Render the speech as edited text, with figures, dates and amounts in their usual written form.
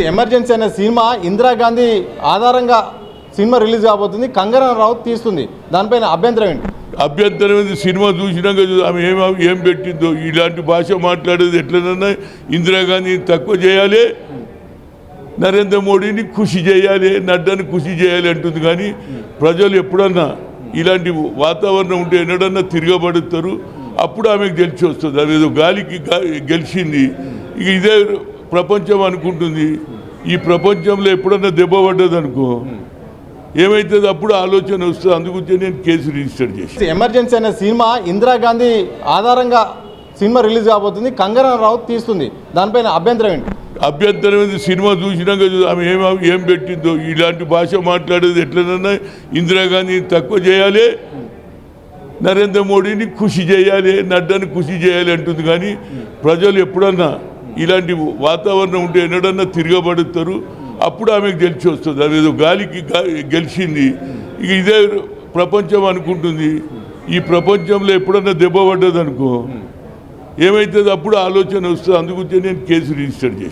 Emergency అనే cinema Indira Gandhi ఆధారంగా cinema release కాబోతుంది. కంగనా రనౌత్ తీస్తుంది. దానిపైన అభ్యంతరం ఏంటి? అభ్యంతరం ఏంది? సినిమా చూసినాక ఆమె ఏం పెట్టిందో ఇలాంటి భాష మాట్లాడేది ఎట్లనన్నా ఇందిరాగాంధీని తక్కువ చేయాలి, నరేంద్ర మోడీని ఖుషి చేయాలి, నడ్డాని ఖుషి చేయాలి అంటుంది. కానీ ప్రజలు ఎప్పుడన్నా ఇలాంటి వాతావరణం ఉంటే ఎన్నడన్నా తిరగబడుతారు. అప్పుడు ఆమెకు గెలిచి వస్తుంది. అదేదో గాలికి గెలిచింది. ఇక ఇదే ప్రపంచం అనుకుంటుంది. ఈ ప్రపంచంలో ఎప్పుడన్నా దెబ్బ పడ్డది అనుకో ఏమైతుంది, అప్పుడు ఆలోచన వస్తుంది. అందుగురించి నేను కేసు రిజిస్టర్ చేసి ఎమర్జెన్సీ అనే సినిమా ఇందిరాగాంధీ ఆధారంగా సినిమా రిలీజ్ కాబోతుంది. కంగనా రనౌత్ తీస్తుంది. దానిపైన అభ్యంతరం ఏంటి? అభ్యంతరం ఏంది? సినిమా చూసినాక ఆమె ఏం పెట్టిందో ఇలాంటి భాష మాట్లాడేది ఎట్లనన్నా ఇందిరాగాంధీని తక్కువ చేయాలి, నరేంద్ర మోడీని ఖుషి చేయాలి, నడ్డాని ఖుషి చేయాలి అంటుంది. కానీ ప్రజలు ఎప్పుడన్నా ఇలాంటి వాతావరణం ఉంటే ఎన్నడన్నా తిరగబడుతారు. అప్పుడు ఆమెకు గెలిచి వస్తుంది. అదేదో గాలికి గెలిచింది. ఇక ఇదే ప్రపంచం అనుకుంటుంది. ఈ ప్రపంచంలో ఎప్పుడన్నా దెబ్బ పడ్డది అనుకో ఏమైతుంది, అప్పుడు ఆలోచన వస్తుంది. అందుగురించి నేను కేసు రిజిస్టర్ చేసి